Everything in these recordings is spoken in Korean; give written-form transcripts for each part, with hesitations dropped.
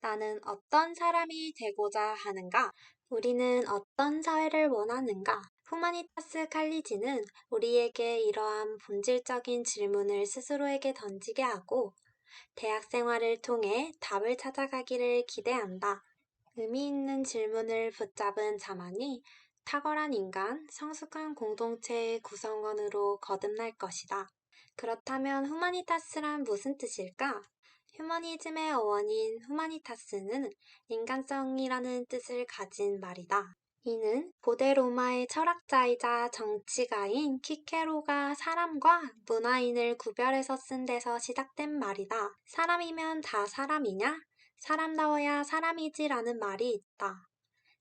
나는 어떤 사람이 되고자 하는가? 우리는 어떤 사회를 원하는가? 후마니타스 칼리지는 우리에게 이러한 본질적인 질문을 스스로에게 던지게 하고 대학 생활을 통해 답을 찾아가기를 기대한다. 의미 있는 질문을 붙잡은 자만이 탁월한 인간, 성숙한 공동체의 구성원으로 거듭날 것이다. 그렇다면 후마니타스란 무슨 뜻일까? 휴머니즘의 어원인 후마니타스는 인간성이라는 뜻을 가진 말이다. 이는 고대 로마의 철학자이자 정치가인 키케로가 사람과 문화인을 구별해서 쓴 데서 시작된 말이다. 사람이면 다 사람이냐? 사람다워야 사람이지라는 말이 있다.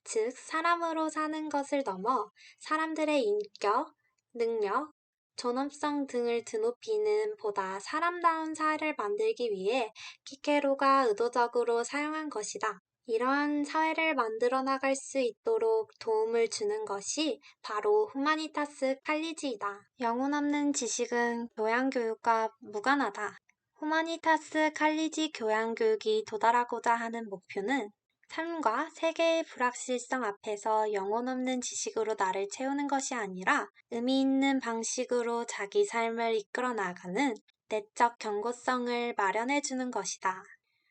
즉, 사람으로 사는 것을 넘어 사람들의 인격, 능력, 존엄성 등을 드높이는 보다 사람다운 사회를 만들기 위해 키케로가 의도적으로 사용한 것이다. 이러한 사회를 만들어 나갈 수 있도록 도움을 주는 것이 바로 후마니타스 칼리지이다. 영혼 없는 지식은 교양교육과 무관하다. 후마니타스 칼리지 교양교육이 도달하고자 하는 목표는 삶과 세계의 불확실성 앞에서 영혼 없는 지식으로 나를 채우는 것이 아니라 의미 있는 방식으로 자기 삶을 이끌어 나가는 내적 경고성을 마련해 주는 것이다.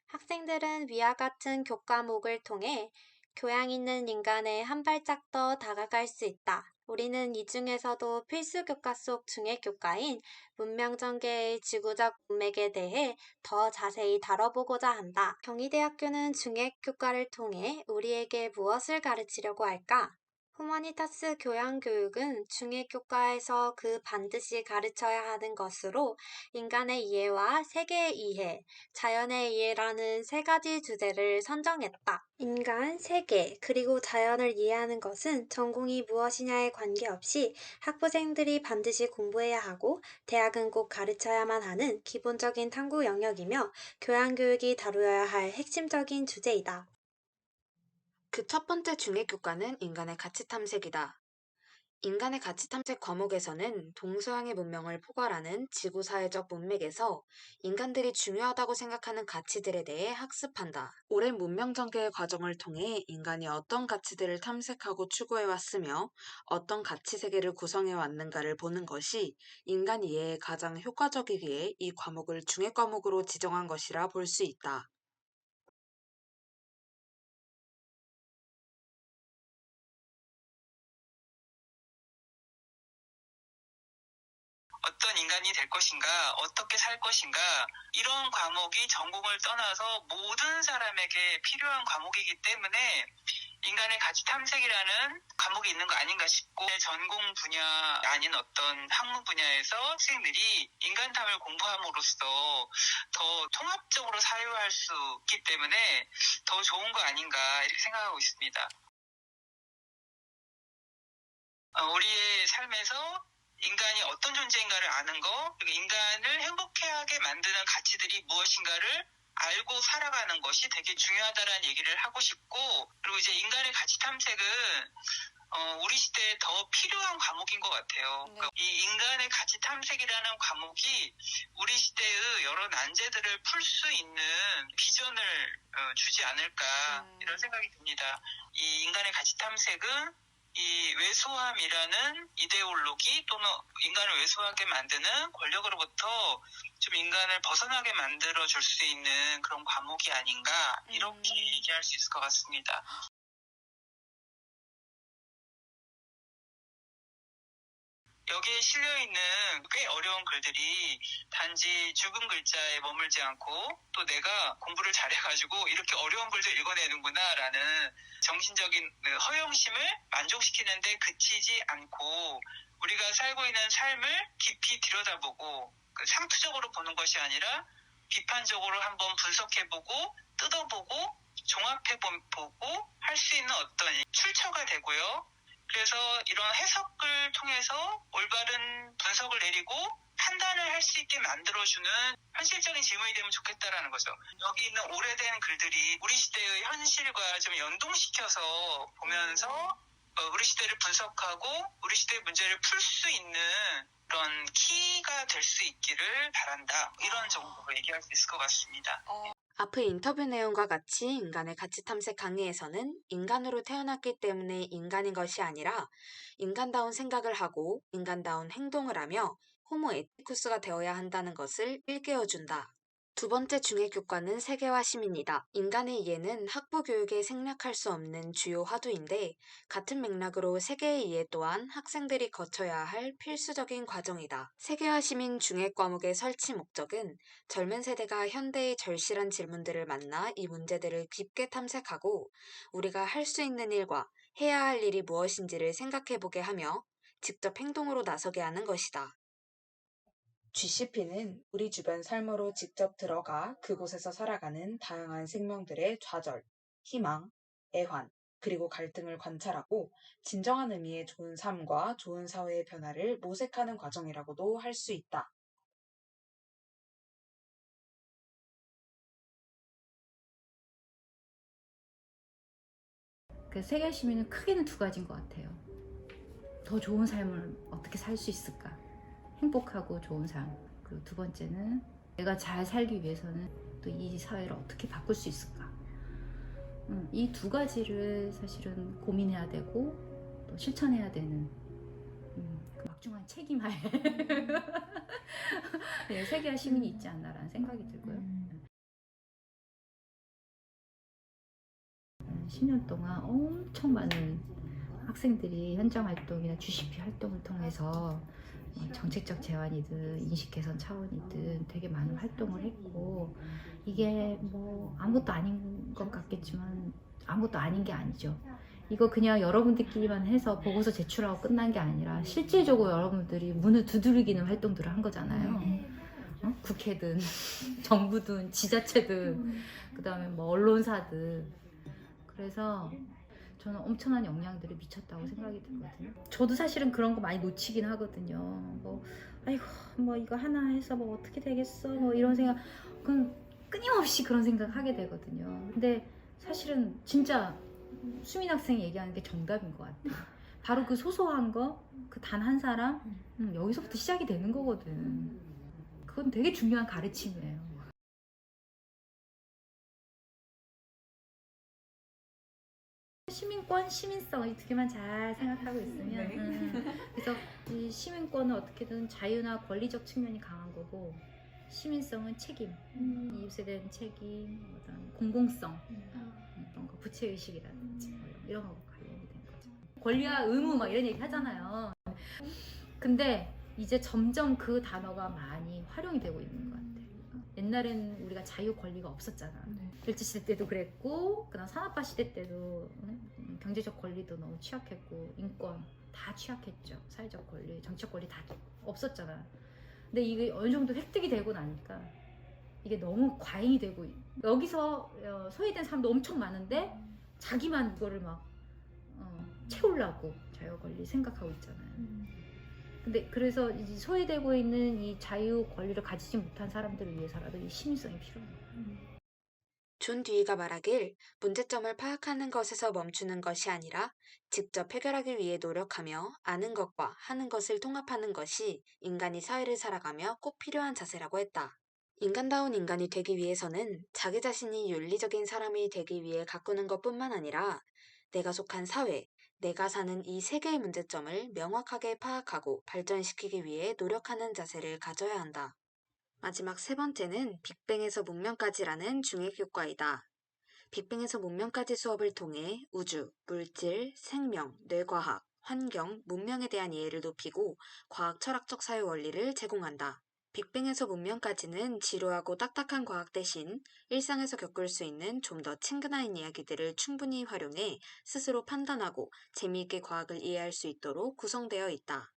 학생들은 위와 같은 교과목을 통해 교양 있는 인간에 한 발짝 더 다가갈 수 있다. 우리는 이 중에서도 필수 교과 속 중액 교과인 문명전개의 지구적 문맥에 대해 더 자세히 다뤄보고자 한다. 경희대학교는 중액 교과를 통해 우리에게 무엇을 가르치려고 할까? 후마니타스 교양교육은 중액 교과에서 그 반드시 가르쳐야 하는 것으로 인간의 이해와 세계의 이해, 자연의 이해라는 세 가지 주제를 선정했다. 인간, 세계, 그리고 자연을 이해하는 것은 전공이 무엇이냐에 관계없이 학부생들이 반드시 공부해야 하고 대학은 꼭 가르쳐야만 하는 기본적인 탐구 영역이며 교양교육이 다루어야 할 핵심적인 주제이다. 그 첫 번째 중액 교과는 인간의 가치 탐색이다. 인간의 가치 탐색 과목에서는 동서양의 문명을 포괄하는 지구사회적 문맥에서 인간들이 중요하다고 생각하는 가치들에 대해 학습한다. 오랜 문명 전개의 과정을 통해 인간이 어떤 가치들을 탐색하고 추구해왔으며 어떤 가치 세계를 구성해왔는가를 보는 것이 인간 이해에 가장 효과적이기에 이 과목을 중액 과목으로 지정한 것이라 볼 수 있다. 어떤 인간이 될 것인가, 어떻게 살 것인가, 이런 과목이 전공을 떠나서 모든 사람에게 필요한 과목이기 때문에 인간의 가치 탐색이라는 과목이 있는 거 아닌가 싶고, 전공 분야 아닌 어떤 학문 분야에서 학생들이 인간탐을 공부함으로써 더 통합적으로 사유할 수 있기 때문에 더 좋은 거 아닌가 이렇게 생각하고 있습니다. 우리의 삶에서 인간이 어떤 존재인가를 아는 거, 그리고 인간을 행복하게 만드는 가치들이 무엇인가를 알고 살아가는 것이 되게 중요하다라는 얘기를 하고 싶고, 그리고 이제 인간의 가치 탐색은 우리 시대에 더 필요한 과목인 것 같아요. 네. 이 인간의 가치 탐색이라는 과목이 우리 시대의 여러 난제들을 풀 수 있는 비전을 주지 않을까 이런 생각이 듭니다. 이 인간의 가치 탐색은 이 왜소함이라는 이데올로기 또는 인간을 왜소하게 만드는 권력으로부터 좀 인간을 벗어나게 만들어 줄 수 있는 그런 과목이 아닌가 이렇게 얘기할 수 있을 것 같습니다. 여기에 실려있는 꽤 어려운 글들이 단지 죽은 글자에 머물지 않고 또 내가 공부를 잘해가지고 이렇게 어려운 글들 읽어내는구나 라는 정신적인 허영심을 만족시키는데 그치지 않고 우리가 살고 있는 삶을 깊이 들여다보고 상투적으로 보는 것이 아니라 비판적으로 한번 분석해보고 뜯어보고 종합해보고 할 수 있는 어떤 출처가 되고요. 그래서 이런 해석을 통해서 올바른 분석을 내리고 판단을 할 수 있게 만들어주는 현실적인 질문이 되면 좋겠다라는 거죠. 여기 있는 오래된 글들이 우리 시대의 현실과 좀 연동시켜서 보면서 우리 시대를 분석하고 우리 시대의 문제를 풀 수 있는 그런 키가 될 수 있기를 바란다. 이런 정도로 얘기할 수 있을 것 같습니다. 앞의 인터뷰 내용과 같이 인간의 가치 탐색 강의에서는 인간으로 태어났기 때문에 인간인 것이 아니라 인간다운 생각을 하고 인간다운 행동을 하며 호모 에티쿠스가 되어야 한다는 것을 일깨워준다. 두 번째 중액교과는 세계화 시민이다. 인간의 이해는 학부 교육에 생략할 수 없는 주요 화두인데 같은 맥락으로 세계의 이해 또한 학생들이 거쳐야 할 필수적인 과정이다. 세계화 시민 중액 과목의 설치 목적은 젊은 세대가 현대의 절실한 질문들을 만나 이 문제들을 깊게 탐색하고 우리가 할 수 있는 일과 해야 할 일이 무엇인지를 생각해보게 하며 직접 행동으로 나서게 하는 것이다. GCP는 우리 주변 삶으로 직접 들어가 그곳에서 살아가는 다양한 생명들의 좌절, 희망, 애환, 그리고 갈등을 관찰하고 진정한 의미의 좋은 삶과 좋은 사회의 변화를 모색하는 과정이라고도 할 수 있다. 그 세계 시민은 크게는 두 가지인 것 같아요. 더 좋은 삶을 어떻게 살 수 있을까? 행복하고 좋은 삶. 그리고 두 번째는 내가 잘 살기 위해서는 또 이 사회를 어떻게 바꿀 수 있을까? 이 두 가지를 사실은 고민해야 되고 또 실천해야 되는 그 막중한 책임하에 네, 세계화 시민이 있지 않나라는 생각이 들고요. 10년 동안 엄청 많은 학생들이 현장 활동이나 GCP 활동을 통해서 정책적 제안이든 인식 개선 차원이든 되게 많은 활동을 했고, 이게 뭐 아무것도 아닌 것 같겠지만 아무것도 아닌 게 아니죠. 이거 그냥 여러분들끼리만 해서 보고서 제출하고 끝난 게 아니라 실질적으로 여러분들이 문을 두드리기는 활동들을 한 거잖아요. 국회든 정부든 지자체든 그 다음에 뭐 언론사든. 그래서 저는 엄청난 영향들이 미쳤다고 생각이 들거든요. 저도 사실은 그런 거 많이 놓치긴 하거든요. 뭐 아이고 뭐 이거 하나 해서 뭐 어떻게 되겠어 뭐 이런 생각, 그럼 끊임없이 그런 생각 하게 되거든요. 근데 사실은 진짜 수민 학생이 얘기하는 게 정답인 것 같아요. 바로 그 소소한 거, 그 단 한 사람, 여기서부터 시작이 되는 거거든. 그건 되게 중요한 가르침이에요. 시민권, 시민성 이 두 개만 잘 생각하고 있으면 그래서 이 시민권은 어떻게든 자유나 권리적 측면이 강한 거고, 시민성은 책임, 이웃에 대한 책임, 어떤 공공성, 그런 거, 부채의식이라든지 뭐 이런 거 관련이 된 거죠. 권리와 의무 막 이런 얘기 하잖아요. 근데 이제 점점 그 단어가 많이 활용이 되고 있는 것 같아요. 옛날엔 우리가 자유 권리가 없었잖아. 일제시대 때도 그랬고, 그다음 산업화 시대 때도 경제적 권리도 너무 취약했고, 인권 다 취약했죠. 사회적 권리, 정치적 권리 다 없었잖아. 근데 이게 어느 정도 획득이 되고 나니까 이게 너무 과잉이 되고, 여기서 소외된 사람도 엄청 많은데 자기만 이거를 막 채우려고 자유 권리 생각하고 있잖아요. 근데 그래서 이제 소외되고 있는 이 자유 권리를 가지지 못한 사람들을 위해서라도 이 시민성이 필요해요. 존 듀이가 말하길 문제점을 파악하는 것에서 멈추는 것이 아니라 직접 해결하기 위해 노력하며 아는 것과 하는 것을 통합하는 것이 인간이 사회를 살아가며 꼭 필요한 자세라고 했다. 인간다운 인간이 되기 위해서는 자기 자신이 윤리적인 사람이 되기 위해 가꾸는 것뿐만 아니라 내가 속한 사회, 내가 사는 이 세계의 문제점을 명확하게 파악하고 발전시키기 위해 노력하는 자세를 가져야 한다. 마지막 세 번째는 빅뱅에서 문명까지라는 중액교과이다. 빅뱅에서 문명까지 수업을 통해 우주, 물질, 생명, 뇌과학, 환경, 문명에 대한 이해를 높이고 과학 철학적 사회 원리를 제공한다. 빅뱅에서 문명까지는 지루하고 딱딱한 과학 대신 일상에서 겪을 수 있는 좀 더 친근한 이야기들을 충분히 활용해 스스로 판단하고 재미있게 과학을 이해할 수 있도록 구성되어 있다.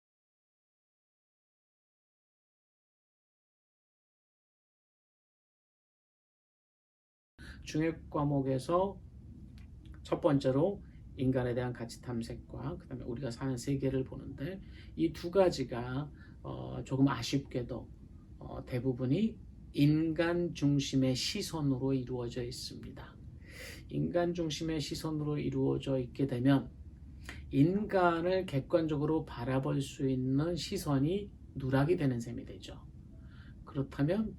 중액 과목에서 첫 번째로 인간에 대한 가치 탐색과 그다음에 우리가 사는 세계를 보는데, 이 두 가지가 조금 아쉽게도 대부분이 인간 중심의 시선으로 이루어져 있습니다. 인간 중심의 시선으로 이루어져 있게 되면 인간을 객관적으로 바라볼 수 있는 시선이 누락이 되는 셈이 되죠. 그렇다면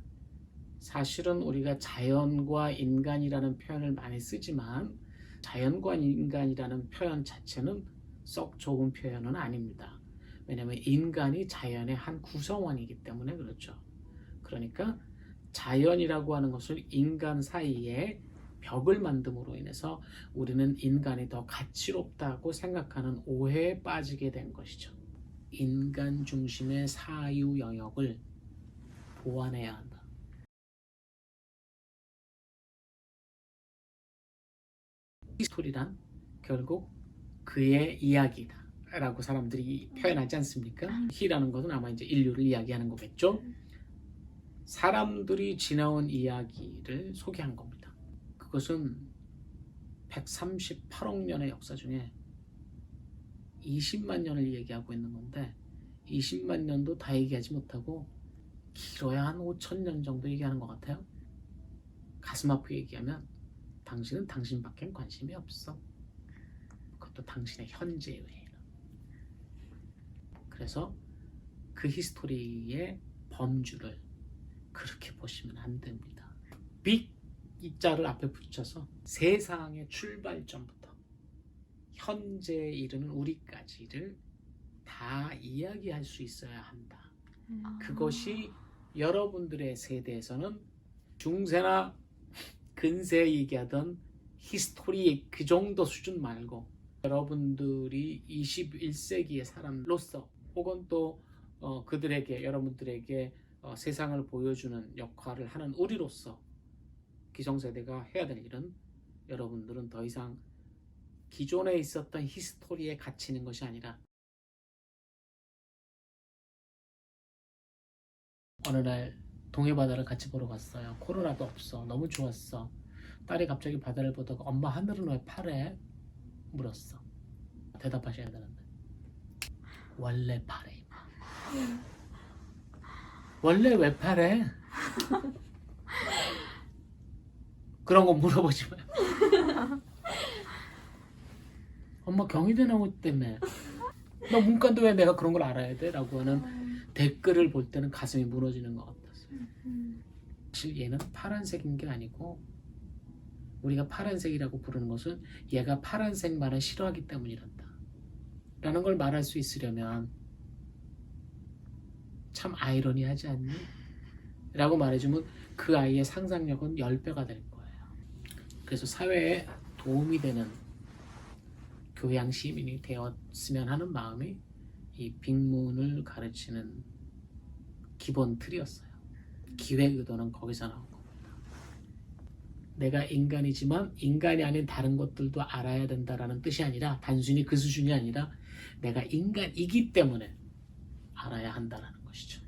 사실은 우리가 자연과 인간이라는 표현을 많이 쓰지만 자연과 인간이라는 표현 자체는 썩 좋은 표현은 아닙니다. 왜냐하면 인간이 자연의 한 구성원이기 때문에 그렇죠. 그러니까 자연이라고 하는 것을 인간 사이에 벽을 만듦으로 인해서 우리는 인간이 더 가치롭다고 생각하는 오해에 빠지게 된 것이죠. 인간 중심의 사유 영역을 보완해야 한다. 스토리란 결국 그의 이야기다 라고 사람들이 표현하지 않습니까? 히라는 것은 아마 이제 인류를 이야기하는 거겠죠. 사람들이 지나온 이야기를 소개한 겁니다. 그것은 138억 년의 역사 중에 20만 년을 얘기하고 있는 건데 20만 년도 다 얘기하지 못하고 길어야 한 5천 년 정도 얘기하는 것 같아요. 가슴 아프게 얘기하면 당신은 당신밖엔 관심이 없어. 그것도 당신의 현재 외에는. 그래서 그 히스토리의 범주를 그렇게 보시면 안 됩니다. 빅 이자를 앞에 붙여서 세상의 출발점부터 현재에 이르는 우리까지를 다 이야기할 수 있어야 한다. 그것이 여러분들의 세대에서는 중세나 근세에 얘기하던 히스토리의 그 정도 수준 말고 여러분들이 21세기의 사람로서 혹은 또 그들에게 여러분들에게 세상을 보여주는 역할을 하는 우리로서 기성세대가 해야 될 일은 여러분들은 더 이상 기존에 있었던 히스토리에 갇히는 것이 아니라 어느 날 동해바다를 같이 보러 갔어요. 코로나도 없어. 너무 좋았어. 딸이 갑자기 바다를 보다가 엄마 하늘은 왜 파래? 물었어. 대답하셔야 되는데 원래 파래. 원래 왜 파래? 그런 거 물어보지 마요. 엄마 경희대 나오기 때문에 너 문과인데 왜 내가 그런 걸 알아야 돼? 라고 하는 댓글을 볼 때는 가슴이 무너지는 것 같았어요. 사실 얘는 파란색인 게 아니고 우리가 파란색이라고 부르는 것은 얘가 파란색만을 싫어하기 때문이란다 라는 걸 말할 수 있으려면 참 아이러니하지 않니? 라고 말해주면 그 아이의 상상력은 10배가 될 거예요. 그래서 사회에 도움이 되는 교양 시민이 되었으면 하는 마음이 이 빅문을 가르치는 기본 틀이었어요. 기획 의도는 거기서 나온 겁니다. 내가 인간이지만 인간이 아닌 다른 것들도 알아야 된다라는 뜻이 아니라 단순히 그 수준이 아니라 내가 인간이기 때문에 알아야 한다라는 것이죠.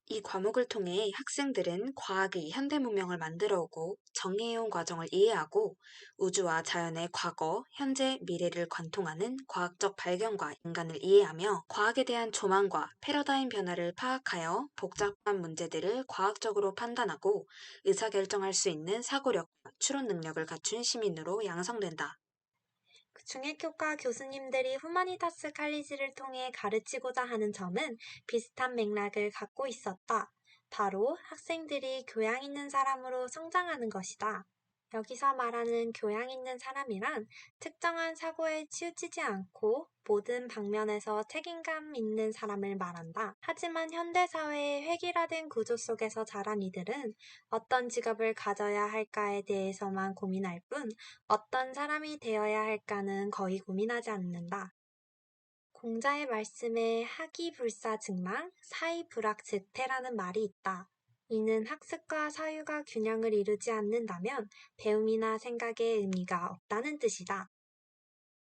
이 과목을 통해 학생들은 과학이 현대 문명을 만들어오고 정의해온 과정을 이해하고 우주와 자연의 과거, 현재, 미래를 관통하는 과학적 발견과 인간을 이해하며 과학에 대한 조망과 패러다임 변화를 파악하여 복잡한 문제들을 과학적으로 판단하고 의사결정할 수 있는 사고력과 추론 능력을 갖춘 시민으로 양성된다. 중해교과 교수님들이 후마니타스 칼리지를 통해 가르치고자 하는 점은 비슷한 맥락을 갖고 있었다. 바로 학생들이 교양 있는 사람으로 성장하는 것이다. 여기서 말하는 교양 있는 사람이란 특정한 사고에 치우치지 않고 모든 방면에서 책임감 있는 사람을 말한다. 하지만 현대사회의 획일화된 구조 속에서 자란 이들은 어떤 직업을 가져야 할까에 대해서만 고민할 뿐 어떤 사람이 되어야 할까는 거의 고민하지 않는다. 공자의 말씀에 하기불사증망, 사이불학제태라는 말이 있다. 이는 학습과 사유가 균형을 이루지 않는다면 배움이나 생각의 의미가 없다는 뜻이다.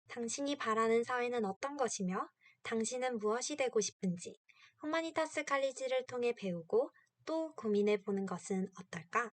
당신이 바라는 사회는 어떤 것이며 당신은 무엇이 되고 싶은지 후마니타스 칼리지를 통해 배우고 또 고민해 보는 것은 어떨까?